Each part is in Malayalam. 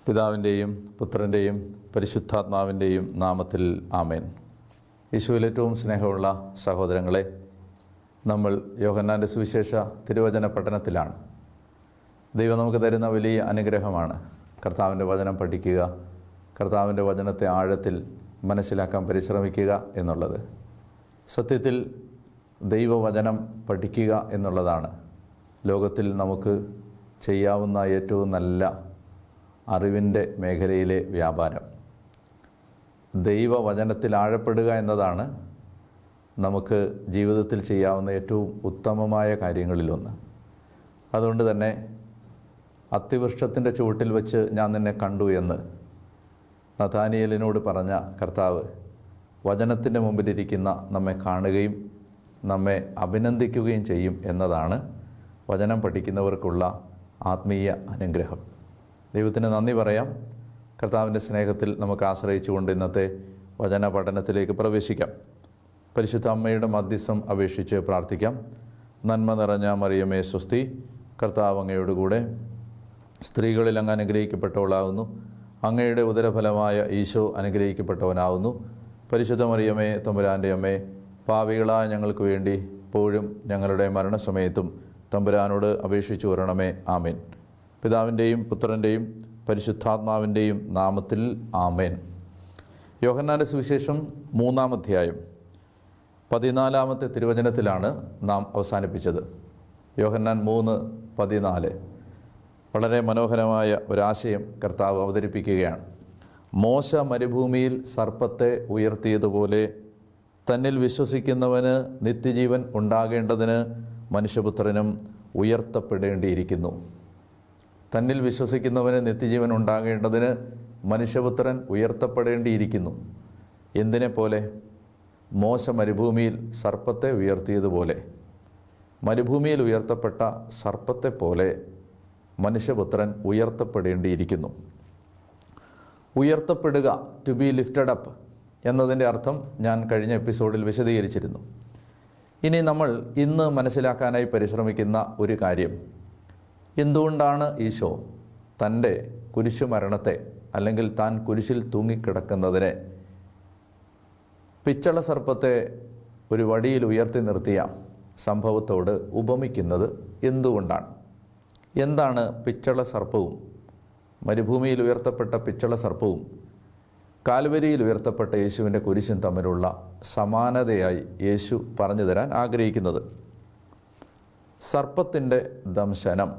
പിതാവിൻ്റെയും പുത്രൻ്റെയും പരിശുദ്ധാത്മാവിൻ്റെയും നാമത്തിൽ ആമേൻ. യേശുവിൽ ഏറ്റവും സ്നേഹമുള്ള സഹോദരങ്ങളെ, നമ്മൾ യോഹന്നാൻ്റെ സുവിശേഷ തിരുവചന പഠനത്തിലാണ്. ദൈവം നമുക്ക് തരുന്ന വലിയ അനുഗ്രഹമാണ് കർത്താവിൻ്റെ വചനം പഠിക്കുക, കർത്താവിൻ്റെ വചനത്തെ ആഴത്തിൽ മനസ്സിലാക്കാൻ പരിശ്രമിക്കുക എന്നുള്ളത്. സത്യത്തിൽ ദൈവവചനം പഠിക്കുക എന്നുള്ളതാണ് ലോകത്തിൽ നമുക്ക് ചെയ്യാവുന്ന ഏറ്റവും നല്ല അറിവിൻ്റെ മേഖലയിലെ വ്യാപാരം. ദൈവവചനത്തിൽ ആഴപ്പെടുക എന്നതാണ് നമുക്ക് ജീവിതത്തിൽ ചെയ്യാവുന്ന ഏറ്റവും ഉത്തമമായ കാര്യങ്ങളിലൊന്ന്. അതുകൊണ്ട് തന്നെ അത്തിവൃക്ഷത്തിൻ്റെ ചുവട്ടിൽ വെച്ച് ഞാൻ നിന്നെ കണ്ടു എന്ന് നഥാനിയേലിനോട് പറഞ്ഞ കർത്താവ് വചനത്തിൻ്റെ മുമ്പിലിരിക്കുന്ന നമ്മെ കാണുകയും നമ്മെ അഭിനന്ദിക്കുകയും ചെയ്യും എന്നതാണ് വചനം പഠിക്കുന്നവർക്കുള്ള ആത്മീയ അനുഗ്രഹം. ദൈവത്തിന് നന്ദി പറയാം. കർത്താവിൻ്റെ സ്നേഹത്തിൽ നമുക്ക് ആശ്രയിച്ചുകൊണ്ട് ഇന്നത്തെ വചന പഠനത്തിലേക്ക് പ്രവേശിക്കാം. പരിശുദ്ധ അമ്മയുടെ മധ്യസ്ഥം അപേക്ഷിച്ച് പ്രാർത്ഥിക്കാം. നന്മ നിറഞ്ഞ മറിയമേ സ്വസ്തി, കർത്താവ് അങ്ങയോട് കൂടെ സ്ത്രീകളിൽ അങ്ങ് അനുഗ്രഹിക്കപ്പെട്ടവളാകുന്നു. അങ്ങയുടെ ഉദരഫലമായ ഈശോ അനുഗ്രഹിക്കപ്പെട്ടവനാകുന്നു. പരിശുദ്ധ മറിയമേ തമ്പുരാൻ്റെ അമ്മേ, പാപികളായ ഞങ്ങൾക്ക് വേണ്ടി ഇപ്പോഴും ഞങ്ങളുടെ മരണസമയത്തും തമ്പുരാനോട് അപേക്ഷിച്ചു വരണമേ. ആമേൻ. പിതാവിൻ്റെയും പുത്രൻ്റെയും പരിശുദ്ധാത്മാവിൻ്റെയും നാമത്തിൽ ആമേൻ. യോഹന്നാൻ്റെ സുവിശേഷം 3-ാം അധ്യായം 14-ാമത്തെ തിരുവചനത്തിലാണ് നാം അവസാനിപ്പിച്ചത്. യോഹന്നാൻ 3:14 വളരെ മനോഹരമായ ഒരാശയം കർത്താവ് അവതരിപ്പിക്കുകയാണ്. മോശ മരുഭൂമിയിൽ സർപ്പത്തെ ഉയർത്തിയതുപോലെ തന്നിൽ വിശ്വസിക്കുന്നവന് നിത്യജീവൻ ഉണ്ടാകേണ്ടതിന് മനുഷ്യപുത്രനും ഉയർത്തപ്പെടേണ്ടിയിരിക്കുന്നു. തന്നിൽ വിശ്വസിക്കുന്നവന് നിത്യജീവൻ ഉണ്ടാകേണ്ടതിന് മനുഷ്യപുത്രൻ ഉയർത്തപ്പെടേണ്ടിയിരിക്കുന്നു. എന്തിനെ പോലെ? മോശ മരുഭൂമിയിൽ സർപ്പത്തെ ഉയർത്തിയതുപോലെ, മരുഭൂമിയിൽ ഉയർത്തപ്പെട്ട സർപ്പത്തെ പോലെ മനുഷ്യപുത്രൻ ഉയർത്തപ്പെടേണ്ടിയിരിക്കുന്നു. ഉയർത്തപ്പെടുക, ടു ബി ലിഫ്റ്റഡ് അപ്പ് എന്നതിൻ്റെ അർത്ഥം ഞാൻ കഴിഞ്ഞ എപ്പിസോഡിൽ വിശദീകരിച്ചിരുന്നു. ഇനി നമ്മൾ ഇന്ന് മനസ്സിലാക്കാനായി പരിശ്രമിക്കുന്ന ഒരു കാര്യം, എന്തുകൊണ്ടാണ് ഈശോ തൻ്റെ കുരിശുമരണത്തെ അല്ലെങ്കിൽ താൻ കുരിശിൽ തൂങ്ങിക്കിടക്കുന്നതിനെ പിച്ചള സർപ്പത്തെ ഒരു വടിയിൽ ഉയർത്തി നിർത്തിയ സംഭവത്തോട് ഉപമിക്കുന്നത് എന്തുകൊണ്ടാണ്? എന്താണ് പിച്ചള സർപ്പവും, മരുഭൂമിയിൽ ഉയർത്തപ്പെട്ട പിച്ചള സർപ്പവും കാൽവരിയിൽ ഉയർത്തപ്പെട്ട യേശുവിൻ്റെ കുരിശും തമ്മിലുള്ള സമാനതയായി യേശു പറഞ്ഞു തരാൻ ആഗ്രഹിക്കുന്നത്? സർപ്പത്തിൻ്റെ ദംശനം.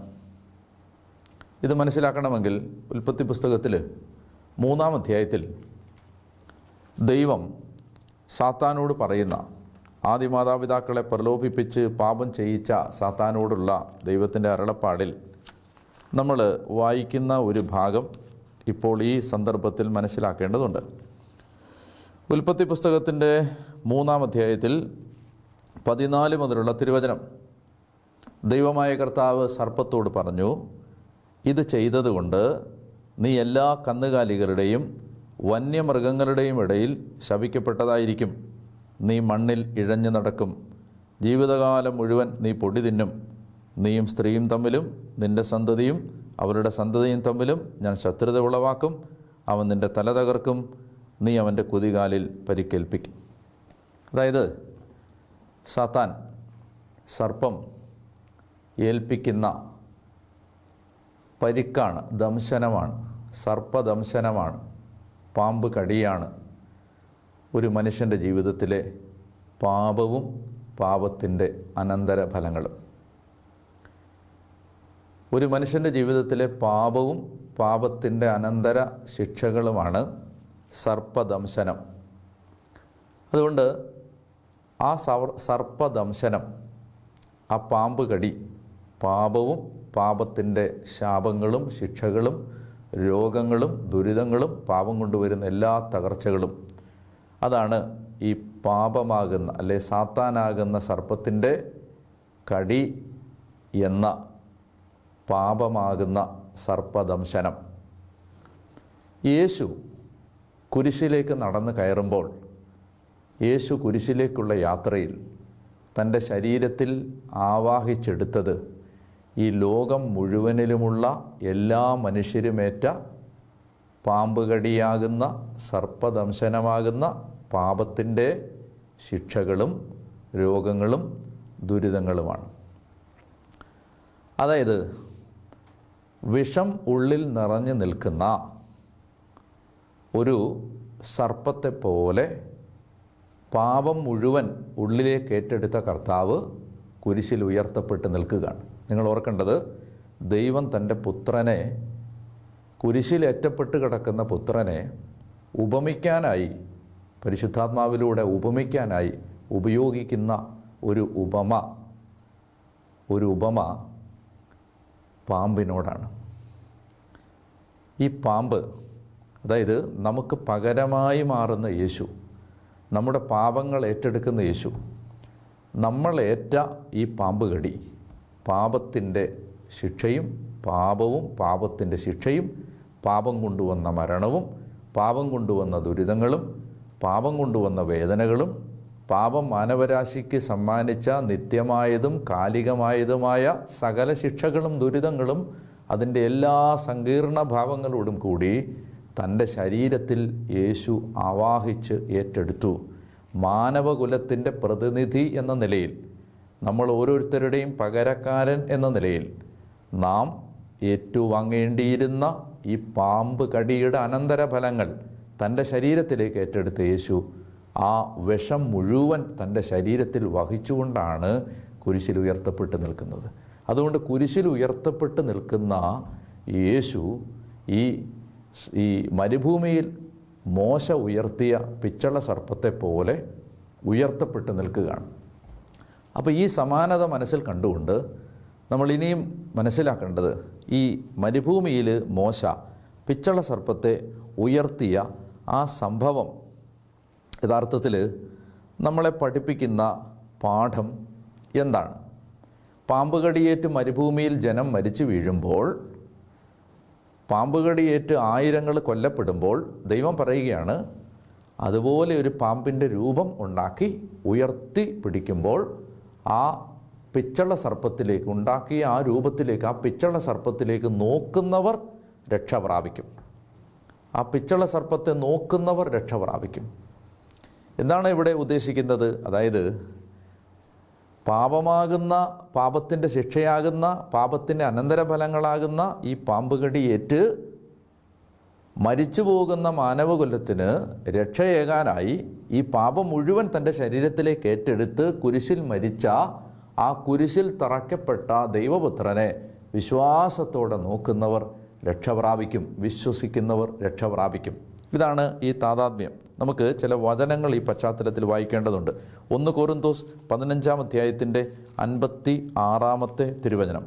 ഇത് മനസ്സിലാക്കണമെങ്കിൽ ഉൽപ്പത്തി പുസ്തകത്തിൽ 3-ാം അധ്യായത്തിൽ ദൈവം സാത്താനോട് പറയുന്ന, ആദിമാതാപിതാക്കളെ പ്രലോഭിപ്പിച്ച് പാപം ചെയ്യിച്ച സാത്താനോടുള്ള ദൈവത്തിൻ്റെ അരുളപ്പാടിൽ നമ്മൾ വായിക്കുന്ന ഒരു ഭാഗം ഇപ്പോൾ ഈ സന്ദർഭത്തിൽ മനസ്സിലാക്കേണ്ടതുണ്ട്. ഉൽപ്പത്തി പുസ്തകത്തിൻ്റെ 3-ാം അധ്യായത്തിൽ 14 മുതലുള്ള തിരുവചനം, ദൈവമായ കർത്താവ് സർപ്പത്തോട് പറഞ്ഞു, ഇത് ചെയ്തതുകൊണ്ട് നീ എല്ലാ കന്നുകാലികളുടെയും വന്യമൃഗങ്ങളുടെയും ഇടയിൽ ശപിക്കപ്പെട്ടതായിരിക്കും. നീ മണ്ണിൽ ഇഴഞ്ഞു നടക്കും, ജീവിതകാലം മുഴുവൻ നീ പൊടി തിന്നും. നീയും സ്ത്രീയും തമ്മിലും നിൻ്റെ സന്തതിയും അവരുടെ സന്തതിയും തമ്മിലും ഞാൻ ശത്രുത ഉളവാക്കും. അവൻ നിൻ്റെ തല തകർക്കും, നീ അവൻ്റെ കുതികാലിൽ പരിക്കേൽപ്പിക്കും. അതായത് സാത്താൻ, സർപ്പം ഏൽപ്പിക്കുന്ന പരിക്കാണ്, ദംശനമാണ്, സർപ്പദംശനമാണ്, പാമ്പ് കടിയാണ് ഒരു മനുഷ്യൻ്റെ ജീവിതത്തിലെ പാപവും പാപത്തിൻ്റെ അനന്തരഫലങ്ങളും. ഒരു മനുഷ്യൻ്റെ ജീവിതത്തിലെ പാപവും പാപത്തിൻ്റെ അനന്തര ശിക്ഷകളുമാണ് സർപ്പദംശനം. അതുകൊണ്ട് ആ സർപ്പദംശനം, ആ പാമ്പ് കടി, പാപവും പാപത്തിൻ്റെ ശാപങ്ങളും ശിക്ഷകളും രോഗങ്ങളും ദുരിതങ്ങളും പാപം കൊണ്ടുവരുന്ന എല്ലാ തകർച്ചകളും, അതാണ് ഈ പാപമാകുന്ന അല്ലെ സാത്താനാകുന്ന സർപ്പത്തിൻ്റെ കടി എന്ന പാപമാകുന്ന സർപ്പദംശനം. യേശു കുരിശിലേക്ക് നടന്നു കയറുമ്പോൾ, യേശു കുരിശിലേക്കുള്ള യാത്രയിൽ തൻ്റെ ശരീരത്തിൽ ആവാഹിച്ചെടുത്തത് ഈ ലോകം മുഴുവനിലുമുള്ള എല്ലാ മനുഷ്യരുമേറ്റ പാമ്പ് കടിയാകുന്ന സർപ്പദംശനമാകുന്ന പാപത്തിൻ്റെ ശിക്ഷകളും രോഗങ്ങളും ദുരിതങ്ങളുമാണ്. അതായത് വിഷം ഉള്ളിൽ നിറഞ്ഞു നിൽക്കുന്ന ഒരു സർപ്പത്തെ പോലെ പാപം മുഴുവൻ ഉള്ളിലേക്ക് ഏറ്റെടുത്ത കർത്താവ് കുരിശിൽ ഉയർത്തപ്പെട്ട് നിൽക്കുകയാണ്. നിങ്ങൾ ഓർക്കേണ്ടത്, ദൈവം തൻ്റെ പുത്രനെ, കുരിശിലേറ്റപ്പെട്ട് കിടക്കുന്ന പുത്രനെ ഉപമിക്കാനായി, പരിശുദ്ധാത്മാവിലൂടെ ഉപമിക്കാനായി ഉപയോഗിക്കുന്ന ഒരു ഉപമ പാമ്പിനോടാണ്. ഈ പാമ്പ്, അതായത് നമുക്ക് പകരമായി മാറുന്ന യേശു, നമ്മുടെ പാപങ്ങൾ ഏറ്റെടുക്കുന്ന യേശു, നമ്മളേറ്റ ഈ പാമ്പ് കടി, പാപത്തിൻ്റെ ശിക്ഷയും പാപത്തിൻ്റെ ശിക്ഷയും, പാപം കൊണ്ടുവന്ന മരണവും, പാപം കൊണ്ടുവന്ന ദുരിതങ്ങളും, പാപം കൊണ്ടുവന്ന വേദനകളും, പാപം മാനവരാശിക്ക് സമ്മാനിച്ച നിത്യമായതും കാലികമായതുമായ സകല ശിക്ഷകളും ദുരിതങ്ങളും, അതിൻ്റെ എല്ലാ സങ്കീർണ ഭാവങ്ങളോടും കൂടി തൻ്റെ ശരീരത്തിൽ യേശു ആവാഹിച്ച് ഏറ്റെടുത്തു. മാനവകുലത്തിൻ്റെ പ്രതിനിധി എന്ന നിലയിൽ, നമ്മൾ ഓരോരുത്തരുടെയും പകരക്കാരൻ എന്ന നിലയിൽ നാം ഏറ്റുവാങ്ങേണ്ടിയിരുന്ന ഈ പാമ്പ് കടിയുടെ അനന്തരഫലങ്ങൾ തൻ്റെ ശരീരത്തിലേക്ക് ഏറ്റെടുത്ത യേശു ആ വിഷം മുഴുവൻ തൻ്റെ ശരീരത്തിൽ വഹിച്ചുകൊണ്ടാണ് കുരിശിൽ ഉയർത്തപ്പെട്ട് നിൽക്കുന്നത്. അതുകൊണ്ട് കുരിശിൽ ഉയർത്തപ്പെട്ട് നിൽക്കുന്ന യേശു ഈ മരുഭൂമിയിൽ മോശ ഉയർത്തിയ പിച്ചള സർപ്പത്തെ പോലെ ഉയർത്തപ്പെട്ട് നിൽക്കുകയാണ്. അപ്പോൾ ഈ സമാനത മനസ്സിൽ കണ്ടുകൊണ്ട് നമ്മൾ ഇനിയും മനസ്സിലാക്കേണ്ടത്, ഈ മരുഭൂമിയിൽ മോശ പിച്ചള സർപ്പത്തെ ഉയർത്തിയ ആ സംഭവം യഥാർത്ഥത്തിൽ നമ്മളെ പഠിപ്പിക്കുന്ന പാഠം എന്താണ്? പാമ്പുകടിയേറ്റ് മരുഭൂമിയിൽ ജനം മരിച്ചു വീഴുമ്പോൾ, പാമ്പുകടിയേറ്റ് ആയിരങ്ങൾ കൊല്ലപ്പെടുമ്പോൾ ദൈവം പറയുകയാണ്, അതുപോലെ ഒരു പാമ്പിൻ്റെ രൂപം ഉണ്ടാക്കി ഉയർത്തി പിടിക്കുമ്പോൾ ആ പിച്ചള സർപ്പത്തിലേക്ക് ഉണ്ടാക്കിയ ആ രൂപത്തിലേക്ക്, ആ പിച്ചള സർപ്പത്തിലേക്ക് നോക്കുന്നവർ രക്ഷ പ്രാപിക്കും. ആ പിച്ചള സർപ്പത്തെ നോക്കുന്നവർ രക്ഷ പ്രാപിക്കും. എന്താണ് ഇവിടെ ഉദ്ദേശിക്കുന്നത്? അതായത് പാപത്തിൻ്റെ ശിക്ഷയാകുന്ന, പാപത്തിൻ്റെ അനന്തരഫലങ്ങളാകുന്ന ഈ പാമ്പുകടിയേറ്റ് മരിച്ചു പോകുന്ന മാനവകുലത്തിന് രക്ഷയേകാനായി ഈ പാപം മുഴുവൻ തൻ്റെ ശരീരത്തിലേക്ക് ഏറ്റെടുത്ത് കുരിശിൽ മരിച്ച ആ കുരിശിൽ തറയ്ക്കപ്പെട്ട ദൈവപുത്രനെ വിശ്വാസത്തോടെ നോക്കുന്നവർ രക്ഷപ്രാപിക്കും, വിശ്വസിക്കുന്നവർ രക്ഷപ്രാപിക്കും. ഇതാണ് ഈ താതാത്മ്യം. നമുക്ക് ചില വചനങ്ങൾ ഈ പശ്ചാത്തലത്തിൽ വായിക്കേണ്ടതുണ്ട്. 1 കൊരിന്തോസ് 15-ാം അധ്യായത്തിൻ്റെ 56-ാമത്തെ തിരുവചനം.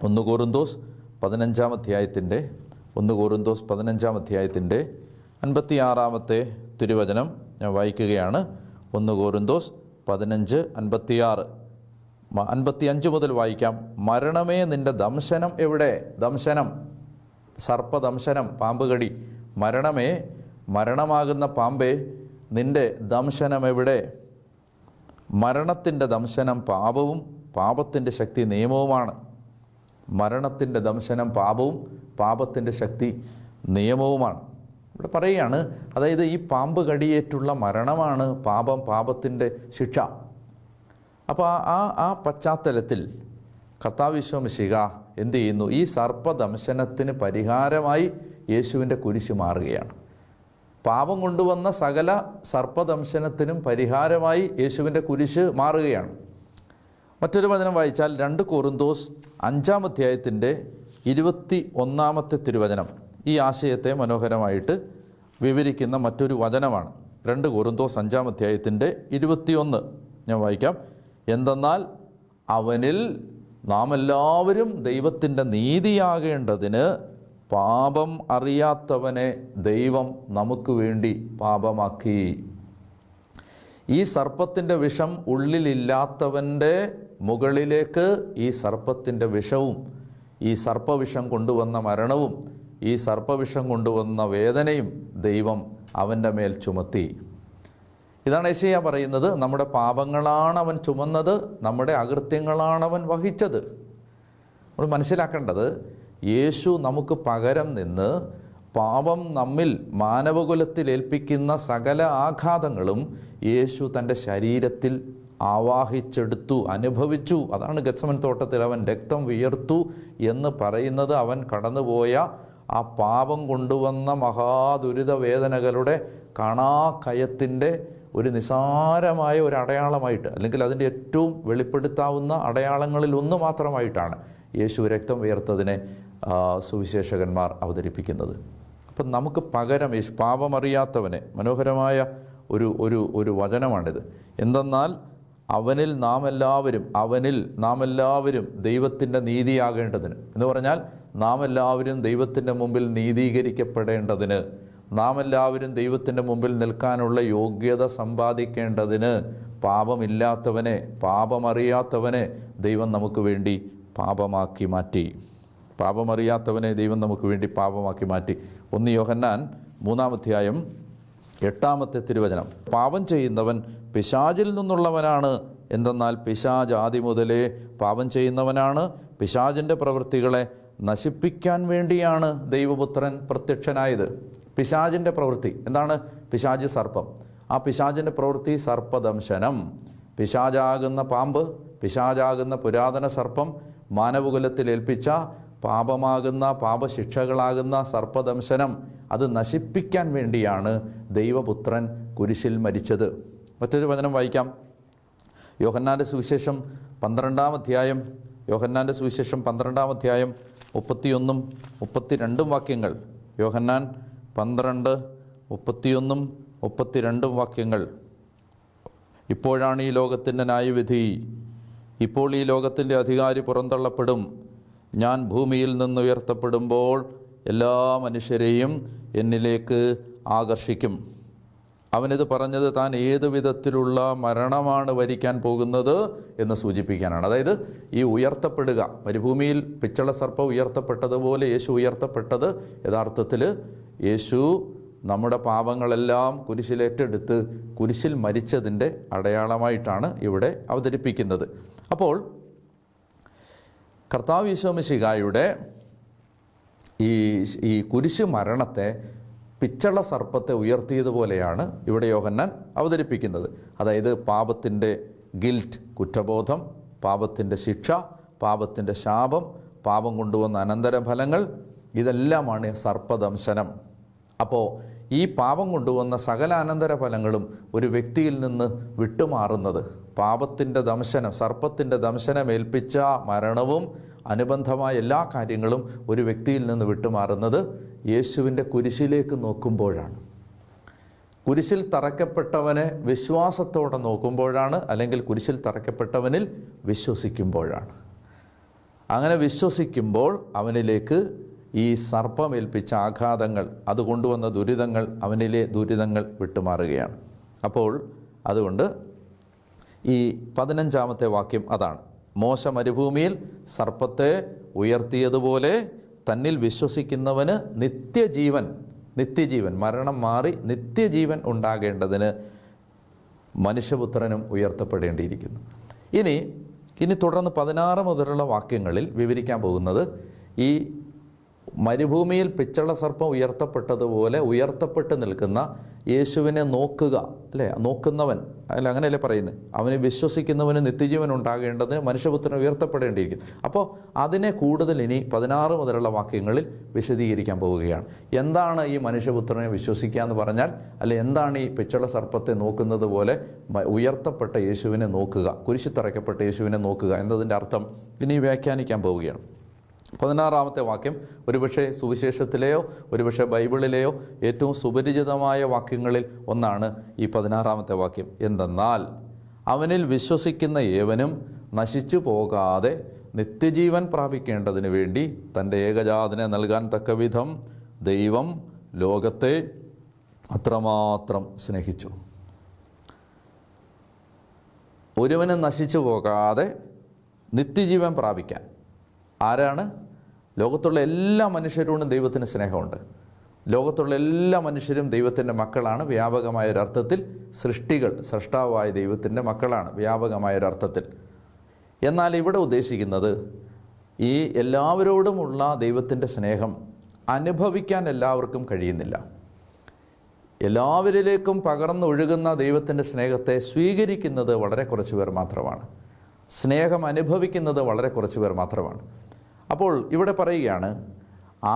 1 കൊരിന്തോസ് 15-ാം അധ്യായത്തിൻ്റെ 56-ാമത്തെ തിരുവചനം ഞാൻ വായിക്കുകയാണ്. 1 കൊരിന്തോസ് 15:56. 55 മുതൽ വായിക്കാം. മരണമേ നിന്റെ ദംശനം എവിടെ? ദംശനം, സർപ്പദംശനം, പാമ്പുകടി. മരണമേ, മരണമാകുന്ന പാമ്പേ, നിന്റെ ദംശനം എവിടെ? മരണത്തിൻ്റെ ദംശനം പാപവും പാപത്തിൻ്റെ ശക്തി നിയമവുമാണ്. മരണത്തിൻ്റെ ദംശനം പാപവും പാപത്തിൻ്റെ ശക്തി നിയമവുമാണ്. ഇവിടെ പറയുകയാണ്, അതായത് ഈ പാമ്പ് കടിയേറ്റുള്ള മരണമാണ് പാപത്തിൻ്റെ ശിക്ഷ. അപ്പോൾ ആ പശ്ചാത്തലത്തിൽ കർത്താവ് ഈശോ മിശിഹ എന്ത് ചെയ്യുന്നു? ഈ സർപ്പദംശനത്തിന് പരിഹാരമായി യേശുവിൻ്റെ കുരിശ് മാറുകയാണ്. പാപം കൊണ്ടുവന്ന സകല സർപ്പദംശനത്തിനും പരിഹാരമായി യേശുവിൻ്റെ കുരിശ് മാറുകയാണ്. മറ്റൊരു വചനം വായിച്ചാൽ 2 കൊരിന്തോസ് 5-ാം അധ്യായത്തിൻ്റെ 21-ാമത്തെ തിരുവചനം ഈ ആശയത്തെ മനോഹരമായിട്ട് വിവരിക്കുന്ന മറ്റൊരു വചനമാണ്. 2 കൊരിന്തോസ് 5-ാം അധ്യായത്തിൻ്റെ 21 ഞാൻ വായിക്കാം. എന്തെന്നാൽ അവനിൽ നാം എല്ലാവരും ദൈവത്തിൻ്റെ നീതിയാകേണ്ടതിന് പാപം അറിയാത്തവനെ ദൈവം നമുക്ക് വേണ്ടി പാപമാക്കി. ഈ സർപ്പത്തിൻ്റെ വിഷം ഉള്ളിലില്ലാത്തവൻ്റെ മുകളിലേക്ക് ഈ സർപ്പത്തിൻ്റെ വിഷവും, ഈ സർപ്പവിഷം കൊണ്ടുവന്ന മരണവും, ഈ സർപ്പവിഷം കൊണ്ടുവന്ന വേദനയും ദൈവം അവൻ്റെ മേൽ ചുമത്തി. ഇതാണ് യെശയ്യാ പറയുന്നത്. നമ്മുടെ പാപങ്ങളാണ് അവൻ ചുമന്നത്, നമ്മുടെ അകൃത്യങ്ങളാണ് അവൻ വഹിച്ചത്. നമ്മൾ മനസ്സിലാക്കേണ്ടത്, യേശു നമുക്ക് പകരം നിന്ന് പാപം നമ്മിൽ മാനവകുലത്തിൽ ഏൽപ്പിക്കുന്ന സകല ആഘാതങ്ങളും യേശു തൻ്റെ ശരീരത്തിൽ ആവാഹിച്ചെടുത്തു, അനുഭവിച്ചു. അതാണ് ഗത്സമൻ തോട്ടത്തിൽ അവൻ രക്തം വിയർത്തു എന്ന് പറയുന്നത്. അവൻ കടന്നുപോയ ആ പാപം കൊണ്ടുവന്ന മഹാദുരിത വേദനകളുടെ കാണാക്കയത്തിൻ്റെ ഒരു നിസാരമായ ഒരു അടയാളമായിട്ട്, അല്ലെങ്കിൽ അതിൻ്റെ ഏറ്റവും വെളിപ്പെടുത്താവുന്ന അടയാളങ്ങളിൽ ഒന്ന് മാത്രമായിട്ടാണ് യേശു രക്തം വിയർത്തതിനെ സുവിശേഷകന്മാർ അവതരിപ്പിക്കുന്നത്. അപ്പം നമുക്ക് പകരം യേശു പാപമറിയാത്തവനെ, മനോഹരമായ ഒരു വചനമാണിത്. എന്തെന്നാൽ അവനിൽ നാം എല്ലാവരും ദൈവത്തിൻ്റെ നീതിയാകേണ്ടതിന് എന്ന് പറഞ്ഞാൽ നാം എല്ലാവരും ദൈവത്തിൻ്റെ മുമ്പിൽ നീതീകരിക്കപ്പെടേണ്ടതിന്, നാം എല്ലാവരും ദൈവത്തിൻ്റെ മുമ്പിൽ നിൽക്കാനുള്ള യോഗ്യത സമ്പാദിക്കേണ്ടതിന് പാപമില്ലാത്തവനെ, പാപമറിയാത്തവനെ ദൈവം നമുക്ക് വേണ്ടി പാപമാക്കി മാറ്റി. പാപമറിയാത്തവനെ ദൈവം നമുക്ക് വേണ്ടി പാപമാക്കി മാറ്റി. 1 യോഹന്നാൻ 3-ാം അധ്യായം 8-ാമത്തെ തിരുവചനം. പാപം ചെയ്യുന്നവൻ പിശാചിൽ നിന്നുള്ളവനാണ്. എന്തെന്നാൽ പിശാച് ആദി മുതലേ പാപം ചെയ്യുന്നവനാണ്. പിശാചിൻ്റെ പ്രവൃത്തികളെ നശിപ്പിക്കാൻ വേണ്ടിയാണ് ദൈവപുത്രൻ പ്രത്യക്ഷനായത്. പിശാചിൻ്റെ പ്രവൃത്തി എന്താണ്? പിശാച് സർപ്പം. ആ പിശാചിൻ്റെ പ്രവൃത്തി സർപ്പദംശനം. പിശാചാകുന്ന പാമ്പ്, പിശാചാകുന്ന പുരാതന സർപ്പം മാനവകുലത്തിൽ ഏൽപ്പിച്ച പാപമാകുന്ന പാപശിക്ഷകളാകുന്ന സർപ്പദംശനം, അത് നശിപ്പിക്കാൻ വേണ്ടിയാണ് ദൈവപുത്രൻ കുരിശിൽ മരിച്ചത്. മറ്റൊരു വചനം വായിക്കാം. യോഹന്നാൻ്റെ സുവിശേഷം 12-ാം അധ്യായം, യോഹന്നാൻ്റെ സുവിശേഷം 12-ാം അധ്യായം 31-ഉം 32-ഉം വാക്യങ്ങൾ. യോഹന്നാൻ 12, 31, 32 വാക്യങ്ങൾ. ഇപ്പോഴാണ് ഈ ലോകത്തിൻ്റെ ന്യായവിധി. ഇപ്പോൾ ഈ ലോകത്തിൻ്റെ അധികാരി പുറന്തള്ളപ്പെടും. ഞാൻ ഭൂമിയിൽ നിന്ന് ഉയർത്തപ്പെടുമ്പോൾ എല്ലാ മനുഷ്യരെയും എന്നിലേക്ക് ആകർഷിക്കും. അവനിത് പറഞ്ഞത് താൻ ഏത് വിധത്തിലുള്ള മരണമാണ് വരിക്കാൻ പോകുന്നത് എന്ന് സൂചിപ്പിക്കാനാണ്. അതായത് ഈ ഉയർത്തപ്പെടുക, മരുഭൂമിയിൽ പിച്ചള സർപ്പം ഉയർത്തപ്പെട്ടതുപോലെ യേശു ഉയർത്തപ്പെട്ടത് യഥാർത്ഥത്തിൽ യേശു നമ്മുടെ പാപങ്ങളെല്ലാം കുരിശിലേറ്റെടുത്ത് കുരിശിൽ മരിച്ചതിൻ്റെ അടയാളമായിട്ടാണ് ഇവിടെ അവതരിപ്പിക്കുന്നത്. അപ്പോൾ കർത്താവ് ഈശോ മിശിഹായുടെ ഈ കുരിശ് മരണത്തെ പിച്ചള സർപ്പത്തെ ഉയർത്തിയതുപോലെയാണ് ഇവിടെ യോഹന്നാൻ അവതരിപ്പിക്കുന്നത്. അതായത് പാപത്തിൻ്റെ ഗിൽറ്റ്, കുറ്റബോധം, പാപത്തിൻ്റെ ശിക്ഷ, പാപത്തിൻ്റെ ശാപം, പാപം കൊണ്ടുവന്ന അനന്തരഫലങ്ങൾ, ഇതെല്ലാമാണ് സർപ്പദംശനം. അപ്പോൾ ഈ പാപം കൊണ്ടുവന്ന സകല അനന്തരഫലങ്ങളും ഒരു വ്യക്തിയിൽ നിന്ന് വിട്ടുമാറുന്നത്, പാപത്തിൻ്റെ ദംശനം, സർപ്പത്തിൻ്റെ ദംശനം ഏൽപ്പിച്ച മരണവും അനുബന്ധമായ എല്ലാ കാര്യങ്ങളും ഒരു വ്യക്തിയിൽ നിന്ന് വിട്ടുമാറുന്നത് യേശുവിൻ്റെ കുരിശിലേക്ക് നോക്കുമ്പോഴാണ്. കുരിശിൽ തറയ്ക്കപ്പെട്ടവനെ വിശ്വാസത്തോടെ നോക്കുമ്പോഴാണ്, അല്ലെങ്കിൽ കുരിശിൽ തറയ്ക്കപ്പെട്ടവനിൽ വിശ്വസിക്കുമ്പോഴാണ്. അങ്ങനെ വിശ്വസിക്കുമ്പോൾ അവനിലേക്ക് ഈ സർപ്പമേൽപ്പിച്ച ആഘാതങ്ങൾ, അത് കൊണ്ടുവന്ന ദുരിതങ്ങൾ, അവനിലെ ദുരിതങ്ങൾ വിട്ടുമാറുകയാണ്. അപ്പോൾ അതുകൊണ്ട് ഈ 15-ാമത്തെ വാക്യം അതാണ്. മോശ മരുഭൂമിയിൽ സർപ്പത്തെ ഉയർത്തിയതുപോലെ തന്നിൽ വിശ്വസിക്കുന്നവന് നിത്യജീവൻ, മരണം മാറി നിത്യജീവൻ ഉണ്ടാകേണ്ടതിന് മനുഷ്യപുത്രനും ഉയർത്തപ്പെടേണ്ടിയിരിക്കുന്നു. ഇനി തുടർന്ന് 16 മുതലുള്ള വാക്യങ്ങളിൽ വിവരിക്കാൻ പോകുന്നത് ഈ മരുഭൂമിയിൽ പിച്ചള സർപ്പം ഉയർത്തപ്പെട്ടതുപോലെ ഉയർത്തപ്പെട്ട് നിൽക്കുന്ന യേശുവിനെ നോക്കുക, അല്ലേ, നോക്കുന്നവൻ, അല്ല അങ്ങനെയല്ലേ പറയുന്നത്, അവനെ വിശ്വസിക്കുന്നവന് നിത്യജീവൻ ഉണ്ടാകേണ്ടതിന് മനുഷ്യപുത്രൻ ഉയർത്തപ്പെടേണ്ടിയിരിക്കും. അപ്പോൾ അതിനെ കൂടുതൽ ഇനി 16 മുതലുള്ള വാക്യങ്ങളിൽ വിശദീകരിക്കാൻ പോവുകയാണ്. എന്താണ് ഈ മനുഷ്യപുത്രനെ വിശ്വസിക്കുക എന്ന് പറഞ്ഞാൽ, അല്ലെ എന്താണ് ഈ പിച്ചള സർപ്പത്തെ നോക്കുന്നത് പോലെ ഉയർത്തപ്പെട്ട യേശുവിനെ നോക്കുക, കുരിശിൽ തറയ്ക്കപ്പെട്ട യേശുവിനെ നോക്കുക എന്നതിൻ്റെ അർത്ഥം ഇനി വ്യാഖ്യാനിക്കാൻ പോവുകയാണ്. 16-ാമത്തെ വാക്യം ഒരുപക്ഷെ സുവിശേഷത്തിലെയോ ഒരുപക്ഷെ ബൈബിളിലെയോ ഏറ്റവും സുപരിചിതമായ വാക്യങ്ങളിൽ ഒന്നാണ് ഈ 16-ാമത്തെ വാക്യം. എന്തെന്നാൽ അവനിൽ വിശ്വസിക്കുന്ന ഏവനും നശിച്ചു പോകാതെ നിത്യജീവൻ പ്രാപിക്കേണ്ടതിന് വേണ്ടി തൻ്റെ ഏകജാതനെ നൽകാൻ തക്കവിധം ദൈവം ലോകത്തെ അത്രമാത്രം സ്നേഹിച്ചു. ഒരുവനും നശിച്ചു പോകാതെ നിത്യജീവൻ പ്രാപിക്കാൻ ആരാണ്? ലോകത്തുള്ള എല്ലാ മനുഷ്യരോടും ദൈവത്തിന് സ്നേഹമുണ്ട്. ലോകത്തുള്ള എല്ലാ മനുഷ്യരും ദൈവത്തിൻ്റെ മക്കളാണ്. വ്യാപകമായൊരർത്ഥത്തിൽ സൃഷ്ടികൾ സ്രഷ്ടാവായ ദൈവത്തിൻ്റെ മക്കളാണ് വ്യാപകമായൊരർത്ഥത്തിൽ. എന്നാൽ ഇവിടെ ഉദ്ദേശിക്കുന്നത് ഈ എല്ലാവരോടുമുള്ള ദൈവത്തിൻ്റെ സ്നേഹം അനുഭവിക്കാൻ എല്ലാവർക്കും കഴിയുന്നില്ല. എല്ലാവരിലേക്കും പകർന്നൊഴുകുന്ന ദൈവത്തിൻ്റെ സ്നേഹത്തെ സ്വീകരിക്കുന്നത് വളരെ കുറച്ച് പേർ മാത്രമാണ്. സ്നേഹം അനുഭവിക്കുന്നത് വളരെ കുറച്ച് പേർ മാത്രമാണ്. അപ്പോൾ ഇവിടെ പറയുകയാണ്,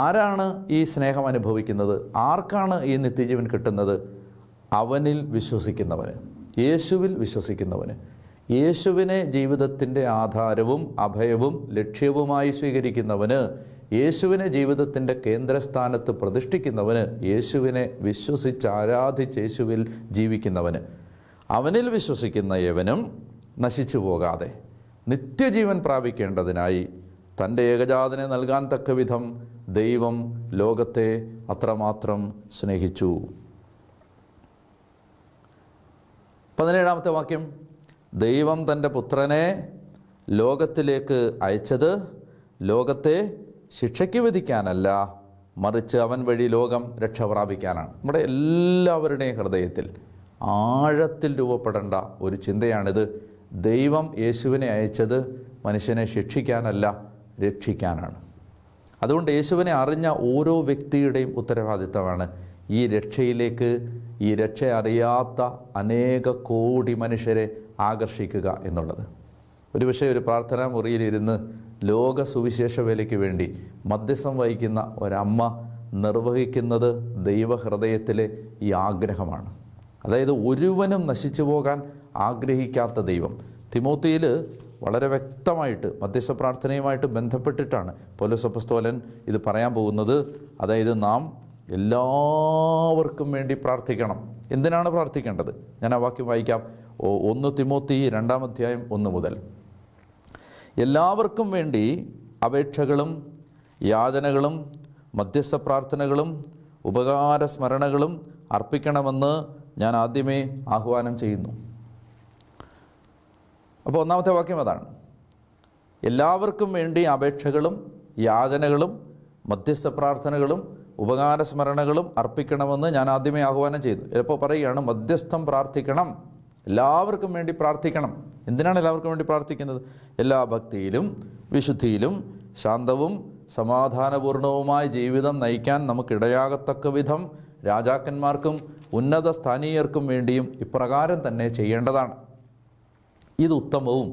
ആരാണ് ഈ സ്നേഹം അനുഭവിക്കുന്നത്? ആർക്കാണ് ഈ നിത്യജീവൻ കിട്ടുന്നത്? അവനിൽ വിശ്വസിക്കുന്നവന്, യേശുവിൽ വിശ്വസിക്കുന്നവന്, യേശുവിനെ ജീവിതത്തിൻ്റെ ആധാരവും അഭയവും ലക്ഷ്യവുമായി സ്വീകരിക്കുന്നവന്, യേശുവിനെ ജീവിതത്തിൻ്റെ കേന്ദ്രസ്ഥാനത്ത് പ്രതിഷ്ഠിക്കുന്നവന്, യേശുവിനെ വിശ്വസിച്ച് ആരാധിച്ച് യേശുവിൽ ജീവിക്കുന്നവന്, അവനിൽ വിശ്വസിക്കുന്ന ഏവനും നശിച്ചു പോകാതെ നിത്യജീവൻ പ്രാപിക്കേണ്ടതിനായി തൻ്റെ ഏകജാതനെ നൽകാൻ തക്ക വിധം ദൈവം ലോകത്തെ അത്രമാത്രം സ്നേഹിച്ചു. 17-ാമത്തെ വാക്യം, ദൈവം തൻ്റെ പുത്രനെ ലോകത്തിലേക്ക് അയച്ചത് ലോകത്തെ ശിക്ഷയ്ക്ക് വിധിക്കാനല്ല, മറിച്ച് അവൻ വഴി ലോകം രക്ഷ പ്രാപിക്കാനാണ്. നമ്മുടെ എല്ലാവരുടെയും ഹൃദയത്തിൽ ആഴത്തിൽ രൂപപ്പെടേണ്ട ഒരു ചിന്തയാണിത്. ദൈവം യേശുവിനെ അയച്ചത് മനുഷ്യനെ ശിക്ഷിക്കാനല്ല, രക്ഷിക്കാനാണ്. അതുകൊണ്ട് യേശുവിനെ അറിഞ്ഞ ഓരോ വ്യക്തിയുടെയും ഉത്തരവാദിത്തമാണ് ഈ രക്ഷയിലേക്ക്, ഈ രക്ഷ അറിയാത്ത അനേക കോടി മനുഷ്യരെ ആകർഷിക്കുക എന്നുള്ളത്. ഒരുപക്ഷെ ഒരു പ്രാർത്ഥനാ മുറിയിലിരുന്ന് ലോക സുവിശേഷ വേലയ്ക്ക് വേണ്ടി മധ്യസ്ഥം വഹിക്കുന്ന ഒരമ്മ നിർവഹിക്കുന്നത് ദൈവഹൃദയത്തിലെ ഈ ആഗ്രഹമാണ്. അതായത് ഒരുവനും നശിച്ചു പോകാൻ ആഗ്രഹിക്കാത്ത ദൈവം. തിമോത്തിയിൽ വളരെ വ്യക്തമായിട്ട് മധ്യസ്ഥ പ്രാർത്ഥനയുമായിട്ട് ബന്ധപ്പെട്ടിട്ടാണ് പൗലോസ് അപ്പോസ്തലൻ ഇത് പറയാൻ പോകുന്നത്. അതായത് നാം എല്ലാവർക്കും വേണ്ടി പ്രാർത്ഥിക്കണം. എന്തിനാണ് പ്രാർത്ഥിക്കേണ്ടത്? ഞാൻ ആ വാക്യം വായിക്കാം. 1 തിമോത്തി 2-ാം അധ്യായം 1 മുതൽ. എല്ലാവർക്കും വേണ്ടി അപേക്ഷകളും യാചനകളും മധ്യസ്ഥ പ്രാർത്ഥനകളും ഉപകാര സ്മരണകളും അർപ്പിക്കണമെന്ന് ഞാൻ ആദ്യമേ ആഹ്വാനം ചെയ്യുന്നു. അപ്പോൾ 1-ാമത്തെ വാക്യം അതാണ്. എല്ലാവർക്കും വേണ്ടി അപേക്ഷകളും യാചനകളും മധ്യസ്ഥ പ്രാർത്ഥനകളും ഉപകാര സ്മരണകളും അർപ്പിക്കണമെന്ന് ഞാൻ ആദ്യമേ ആഹ്വാനം ചെയ്തു. ചിലപ്പോൾ പറയുകയാണ് മധ്യസ്ഥം പ്രാർത്ഥിക്കണം, എല്ലാവർക്കും വേണ്ടി പ്രാർത്ഥിക്കണം. എന്തിനാണ് എല്ലാവർക്കും വേണ്ടി പ്രാർത്ഥിക്കുന്നത്? എല്ലാ ഭക്തിയിലും വിശുദ്ധിയിലും ശാന്തവും സമാധാനപൂർണവുമായ ജീവിതം നയിക്കാൻ നമുക്കിടയാകത്തക്ക വിധം രാജാക്കന്മാർക്കും ഉന്നത സ്ഥാനീയർക്കും വേണ്ടിയും ഇപ്രകാരം തന്നെ ചെയ്യേണ്ടതാണ്. ഇത് ഉത്തമവും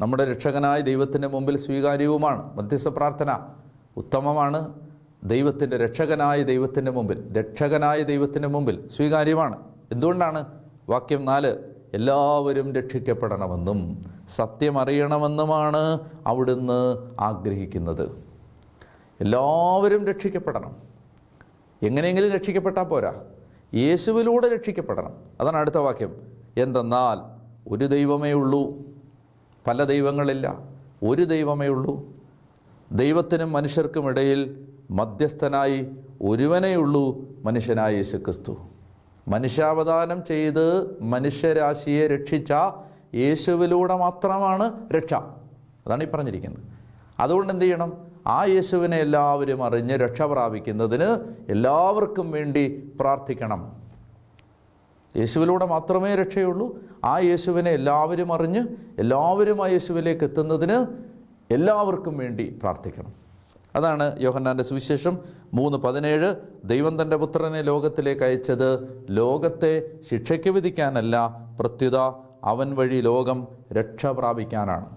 നമ്മുടെ രക്ഷകനായ ദൈവത്തിൻ്റെ മുമ്പിൽ സ്വീകാര്യവുമാണ്. മധ്യസ്ഥ പ്രാർത്ഥന ഉത്തമമാണ്. ദൈവത്തിൻ്റെ രക്ഷകനായ ദൈവത്തിൻ്റെ മുമ്പിൽ സ്വീകാര്യമാണ്. എന്തുകൊണ്ടാണ്? വാക്യം 4, എല്ലാവരും രക്ഷിക്കപ്പെടണമെന്നും സത്യം അറിയണമെന്നുമാണ് അവിടുന്ന് ആഗ്രഹിക്കുന്നത്. എല്ലാവരും രക്ഷിക്കപ്പെടണം. എങ്ങനെയെങ്കിലും രക്ഷിക്കപ്പെട്ടാൽ പോരാ, യേശുവിലൂടെ രക്ഷിക്കപ്പെടണം. അതാണ് അടുത്ത വാക്യം. എന്തെന്നാൽ ഒരു ദൈവമേ ഉള്ളൂ, പല ദൈവങ്ങളില്ല, ഒരു ദൈവമേ ഉള്ളൂ. ദൈവത്തിനും മനുഷ്യർക്കുമിടയിൽ മധ്യസ്ഥനായി ഒരുവനേ ഉള്ളൂ, മനുഷ്യനായ യേശുക്രിസ്തു. മനുഷ്യാവതാരം ചെയ്ത് മനുഷ്യരാശിയെ രക്ഷിച്ച യേശുവിലൂടെ മാത്രമാണ് രക്ഷ. അതാണ് ഈ പറഞ്ഞിരിക്കുന്നത്. അതുകൊണ്ട് എന്ത് ചെയ്യണം? ആ യേശുവിനെ എല്ലാവരും അറിഞ്ഞ് രക്ഷ പ്രാപിക്കുന്നതിന് എല്ലാവർക്കും വേണ്ടി പ്രാർത്ഥിക്കണം. യേശുവിലൂടെ മാത്രമേ രക്ഷയുള്ളൂ. ആ യേശുവിനെ എല്ലാവരും അറിഞ്ഞ് എല്ലാവരും ആ യേശുവിലേക്ക് എത്തുന്നതിന് എല്ലാവർക്കും വേണ്ടി പ്രാർത്ഥിക്കണം. അതാണ് യോഹന്നാൻ്റെ സുവിശേഷം 3:17. ദൈവം തൻ്റെ പുത്രനെ ലോകത്തിലേക്ക് അയച്ചത് ലോകത്തെ ശിക്ഷയ്ക്ക് വിധിക്കാനല്ല, പ്രത്യുത അവൻ വഴി ലോകം രക്ഷ പ്രാപിക്കാനാണ്.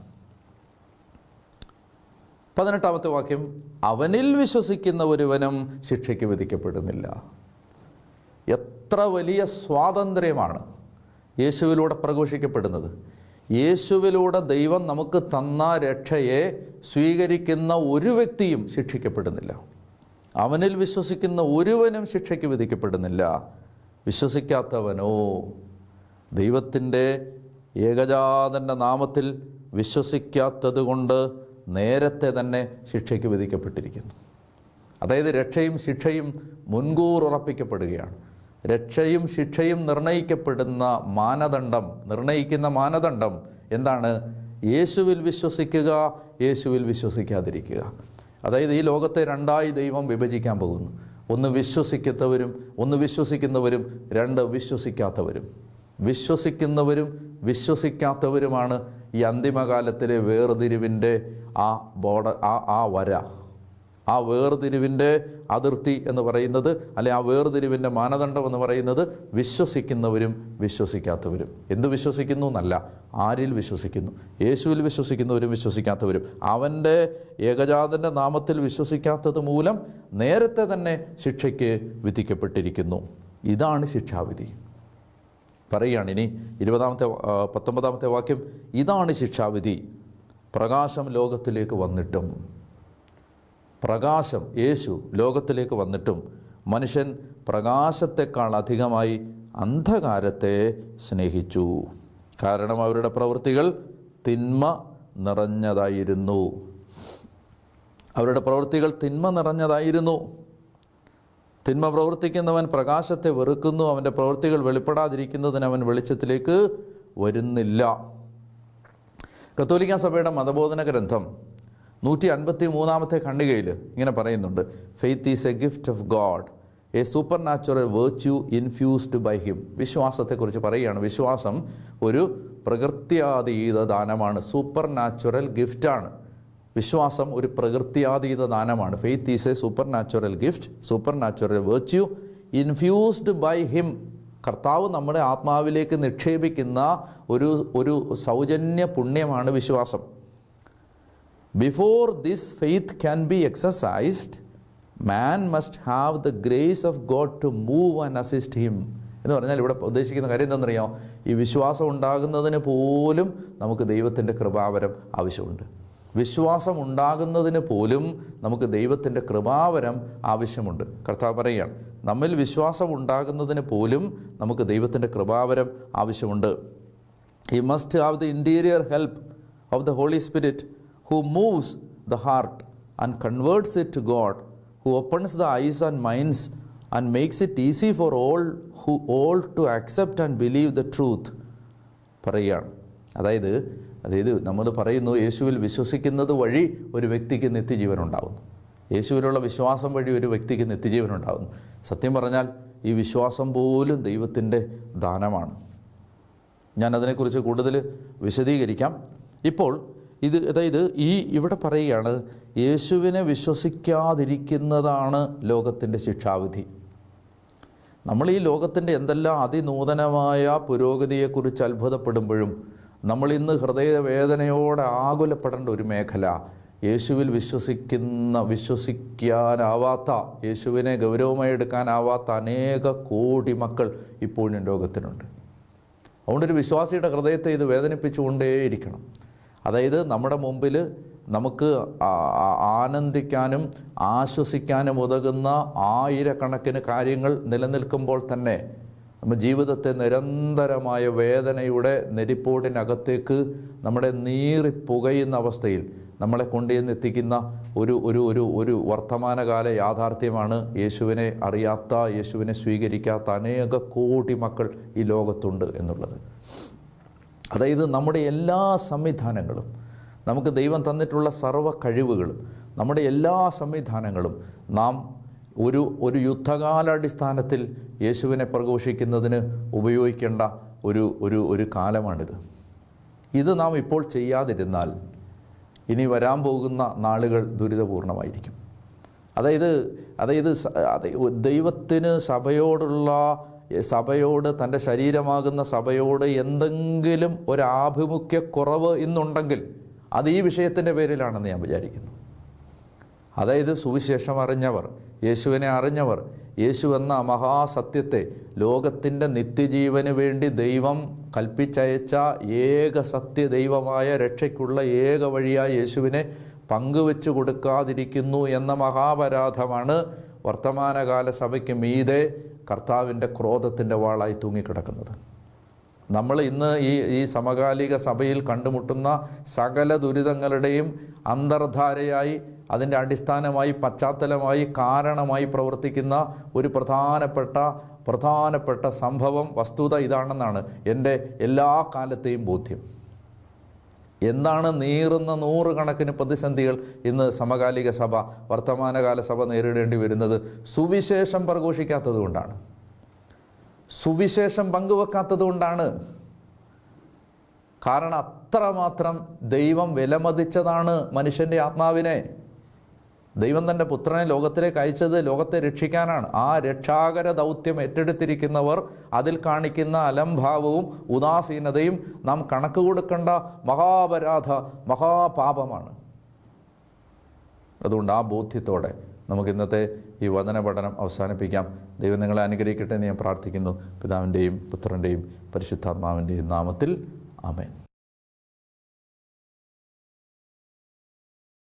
18-ാമത്തെ വാക്യം, അവനിൽ വിശ്വസിക്കുന്ന ഒരുവനും ശിക്ഷയ്ക്ക് വിധിക്കപ്പെടുന്നില്ല. എത്ര വലിയ സ്വാതന്ത്ര്യമാണ് യേശുവിലൂടെ പ്രഘോഷിക്കപ്പെടുന്നത്. യേശുവിലൂടെ ദൈവം നമുക്ക് തന്ന രക്ഷയെ സ്വീകരിക്കുന്ന ഒരു വ്യക്തിയും ശിക്ഷിക്കപ്പെടുന്നില്ല. അവനിൽ വിശ്വസിക്കുന്ന ഒരുവനും ശിക്ഷയ്ക്ക് വിധിക്കപ്പെടുന്നില്ല. വിശ്വസിക്കാത്തവനോ ദൈവത്തിൻ്റെ ഏകജാതൻ്റെ നാമത്തിൽ വിശ്വസിക്കാത്തത് കൊണ്ട് നേരത്തെ തന്നെ ശിക്ഷയ്ക്ക് വിധിക്കപ്പെട്ടിരിക്കുന്നു. അതായത് രക്ഷയും ശിക്ഷയും മുൻകൂർ ഉറപ്പിക്കപ്പെടുകയാണ്. രക്ഷയും ശിക്ഷയും നിർണയിക്കുന്ന മാനദണ്ഡം എന്താണ്? യേശുവിൽ വിശ്വസിക്കുക, യേശുവിൽ വിശ്വസിക്കാതിരിക്കുക. അതായത് ഈ ലോകത്തെ രണ്ടായി ദൈവം വിഭജിക്കാൻ പോകുന്നു. ഒന്ന് വിശ്വസിക്കുന്നവരും 2 വിശ്വസിക്കാത്തവരും. വിശ്വസിക്കാത്തവരുമാണ് ഈ അന്തിമകാലത്തിലെ വേർതിരിവിൻ്റെ ആ ബോർഡർ, ആ വര, ആ വേർതിരിവിൻ്റെ അതിർത്തി എന്ന് പറയുന്നത്, അല്ലെ ആ വേർതിരിവിൻ്റെ മാനദണ്ഡം എന്ന് പറയുന്നത് വിശ്വസിക്കുന്നവരും വിശ്വസിക്കാത്തവരും. എന്ത് വിശ്വസിക്കുന്നു എന്നല്ല, ആരിൽ വിശ്വസിക്കുന്നു. യേശുവിൽ വിശ്വസിക്കുന്നവരും വിശ്വസിക്കാത്തവരും. അവൻ്റെ ഏകജാതൻ്റെ നാമത്തിൽ വിശ്വസിക്കാത്തത് മൂലം നേരത്തെ തന്നെ ശിക്ഷയ്ക്ക് വിധിക്കപ്പെട്ടിരിക്കുന്നു. ഇതാണ് ശിക്ഷാവിധി. പറയുകയാണ് ഇനി 19 വാക്യം, ഇതാണ് ശിക്ഷാവിധി, പ്രകാശം ലോകത്തിലേക്ക് വന്നിട്ടും, പ്രകാശം യേശു ലോകത്തിലേക്ക് വന്നിട്ടും മനുഷ്യൻ പ്രകാശത്തെക്കാൾ അധികമായി അന്ധകാരത്തെ സ്നേഹിച്ചു. കാരണം അവരുടെ പ്രവൃത്തികൾ തിന്മ നിറഞ്ഞതായിരുന്നു. അവരുടെ പ്രവൃത്തികൾ തിന്മ നിറഞ്ഞതായിരുന്നു. തിന്മ പ്രവർത്തിക്കുന്നവൻ പ്രകാശത്തെ വെറുക്കുന്നു, അവൻ്റെ പ്രവൃത്തികൾ വെളിപ്പെടാതിരിക്കുന്നതിന് അവൻ വെളിച്ചത്തിലേക്ക് വരുന്നില്ല. കത്തോലിക്ക സഭയുടെ മതബോധന ഗ്രന്ഥം 153 ഖണ്ഡികയിൽ ഇങ്ങനെ പറയുന്നുണ്ട്, faith is a gift of God, a supernatural virtue infused by him. വിശ്വാസത്തെക്കുറിച്ച് പറയുകയാണ്. വിശ്വാസം ഒരു പ്രകൃത്യാതീത ദാനമാണ്, സൂപ്പർ നാച്ചുറൽ ഗിഫ്റ്റാണ്. വിശ്വാസം ഒരു പ്രകൃത്യാതീത ദാനമാണ്. Faith is a supernatural gift, supernatural virtue infused by him. കർത്താവ് നമ്മുടെ ആത്മാവിലേക്ക് നിക്ഷേപിക്കുന്ന ഒരു സൗജന്യ പുണ്യമാണ് വിശ്വാസം. Before this faith can be exercised, man must have the grace of God to move and assist him. എന്ന് പറഞ്ഞാൽ ഇവിടെ ഉദ്ദേശിക്കുന്ന കാര്യം എന്താണെന്നറിയാമോ? ഈ വിശ്വാസം ഉണ്ടാകുന്നതിന് പോലും നമുക്ക് ദൈവത്തിൻ്റെ കൃപാവരം ആവശ്യമുണ്ട്. വിശ്വാസം ഉണ്ടാകുന്നതിന് പോലും നമുക്ക് ദൈവത്തിൻ്റെ കൃപാവരം ആവശ്യമുണ്ട്. കർത്താവ് പറയുകയാണ്, നമ്മിൽ വിശ്വാസം ഉണ്ടാകുന്നതിന് പോലും നമുക്ക് ദൈവത്തിൻ്റെ കൃപാവരം ആവശ്യമുണ്ട്. He must have the interior help of the Holy Spirit who moves the heart and converts it to God, who opens the eyes and minds and makes it easy for all to accept and believe the truth. പറയുകയാണ്. അതായത് നമ്മൾ പറയുന്നു, യേശുവിൽ വിശ്വസിക്കുന്നത് വഴി ഒരു വ്യക്തിക്ക് നിത്യജീവൻ ഉണ്ടാകുന്നു. യേശുവിലുള്ള വിശ്വാസം വഴി ഒരു വ്യക്തിക്ക് നിത്യജീവൻ ഉണ്ടാകുന്നു. സത്യം പറഞ്ഞാൽ ഈ വിശ്വാസം പോലും ദൈവത്തിൻ്റെ ദാനമാണ്. ഞാൻ അതിനെക്കുറിച്ച് കൂടുതൽ വിശദീകരിക്കാം. ഇപ്പോൾ ഇവിടെ പറയുകയാണ്, യേശുവിനെ വിശ്വസിക്കാതിരിക്കുന്നതാണ് ലോകത്തിൻ്റെ ശിക്ഷാവിധി. നമ്മൾ ഈ ലോകത്തിൻ്റെ എന്തെല്ലാം അതിനൂതനമായ പുരോഗതിയെക്കുറിച്ച് അത്ഭുതപ്പെടുമ്പോഴും നമ്മൾ ഇന്ന് ഹൃദയവേദനയോടെ ആകുലപ്പെടേണ്ട ഒരു മേഖല, യേശുവിൽ വിശ്വസിക്കാനാവാത്ത, യേശുവിനെ ഗൗരവമായി എടുക്കാനാവാത്ത അനേക കോടി മക്കൾ ഇപ്പോഴും ലോകത്തിനുണ്ട്. അതുകൊണ്ടൊരു വിശ്വാസിയുടെ ഹൃദയത്തെ ഇത് വേദനിപ്പിച്ചുകൊണ്ടേയിരിക്കണം. അതായത് നമ്മുടെ മുമ്പിൽ നമുക്ക് ആനന്ദിക്കാനും ആശ്വസിക്കാനും ഉതകുന്ന ആയിരക്കണക്കിന് കാര്യങ്ങൾ നിലനിൽക്കുമ്പോൾ തന്നെ നമ്മുടെ ജീവിതത്തെ നിരന്തരമായ വേദനയുടെ നെരിപ്പോടിനകത്തേക്ക് നമ്മുടെ നീറിപ്പുകയുന്ന അവസ്ഥയിൽ നമ്മളെ കൊണ്ടുവന്നെത്തിക്കുന്ന ഒരു വർത്തമാനകാല യാഥാർത്ഥ്യമാണ് യേശുവിനെ അറിയാത്ത, യേശുവിനെ സ്വീകരിക്കാത്ത അനേക കോടി മക്കൾ ഈ ലോകത്തുണ്ട് എന്നുള്ളത്. അതായത് നമ്മുടെ എല്ലാ സംവിധാനങ്ങളും, നമുക്ക് ദൈവം തന്നിട്ടുള്ള സർവ്വ കഴിവുകളും, നമ്മുടെ എല്ലാ സംവിധാനങ്ങളും നാം ഒരു യുദ്ധകാലാടിസ്ഥാനത്തിൽ യേശുവിനെ പ്രഘോഷിക്കുന്നതിന് ഉപയോഗിക്കേണ്ട ഒരു കാലമാണിത്. ഇത് നാം ഇപ്പോൾ ചെയ്യാതിരുന്നാൽ ഇനി വരാൻ പോകുന്ന നാളുകൾ ദുരിതപൂർണമായിരിക്കും. അതായത് ദൈവത്തിന് സഭയോട് തൻ്റെ ശരീരമാകുന്ന സഭയോട് എന്തെങ്കിലും ഒരാഭിമുഖ്യക്കുറവ് ഇന്നുണ്ടെങ്കിൽ അത് ഈ വിഷയത്തിൻ്റെ പേരിലാണെന്ന് ഞാൻ വിചാരിക്കുന്നു. അതായത് സുവിശേഷം അറിഞ്ഞവർ, യേശുവിനെ അറിഞ്ഞവർ, യേശു എന്ന മഹാസത്യത്തെ, ലോകത്തിൻ്റെ നിത്യജീവന് വേണ്ടി ദൈവം കൽപ്പിച്ചയച്ച ഏക സത്യദൈവമായ രക്ഷയ്ക്കുള്ള ഏക വഴിയായ യേശുവിനെ പങ്കുവെച്ചു കൊടുക്കാതിരിക്കുന്നു എന്ന മഹാപരാധമാണ് വർത്തമാനകാല സഭയ്ക്ക് മീതെ കർത്താവിൻ്റെ ക്രോധത്തിൻ്റെ വാളായി തൂങ്ങിക്കിടക്കുന്നത്. നമ്മൾ ഇന്ന് ഈ സമകാലിക സഭയിൽ കണ്ടുമുട്ടുന്ന സകല ദുരിതങ്ങളുടെയും അന്തർധാരയായി, അതിൻ്റെ അടിസ്ഥാനമായി, പശ്ചാത്തലമായി, കാരണമായി പ്രവർത്തിക്കുന്ന ഒരു പ്രധാനപ്പെട്ട സംഭവം, വസ്തുത ഇതാണെന്നാണ് എൻ്റെ എല്ലാ കാലത്തെയും ബോധ്യം. എന്താണ് നീറുന്ന നൂറുകണക്കിന് പ്രതിസന്ധികൾ ഇന്ന് സമകാലിക സഭ, വർത്തമാനകാല സഭ നേരിടേണ്ടി വരുന്നത്? സുവിശേഷം പ്രഘോഷിക്കാത്തത് കൊണ്ടാണ്, സുവിശേഷം പങ്കുവെക്കാത്തത് കൊണ്ടാണ്. കാരണം അത്രമാത്രം ദൈവം വിലമതിച്ചതാണ് മനുഷ്യൻ്റെ ആത്മാവിനെ. ദൈവം തൻ്റെ പുത്രനെ ലോകത്തിലേക്ക് അയച്ചത് ലോകത്തെ രക്ഷിക്കാനാണ്. ആ രക്ഷാകര ദൗത്യം ഏറ്റെടുത്തിരിക്കുന്നവർ അതിൽ കാണിക്കുന്ന അലംഭാവവും ഉദാസീനതയും നാം കണക്ക് കൊടുക്കേണ്ട മഹാപരാധ, മഹാപാപമാണ്. അതുകൊണ്ട് ആ ബോധ്യത്തോടെ നമുക്ക് ഇന്നത്തെ ഈ വചന പഠനം അവസാനിപ്പിക്കാം. ദൈവം നിങ്ങളെ അനുഗ്രഹിക്കട്ടെ എന്ന് ഞാൻ പ്രാർത്ഥിക്കുന്നു. പിതാവിൻ്റെയും പുത്രൻ്റെയും പരിശുദ്ധാത്മാവിൻ്റെയും നാമത്തിൽ ആമേൻ.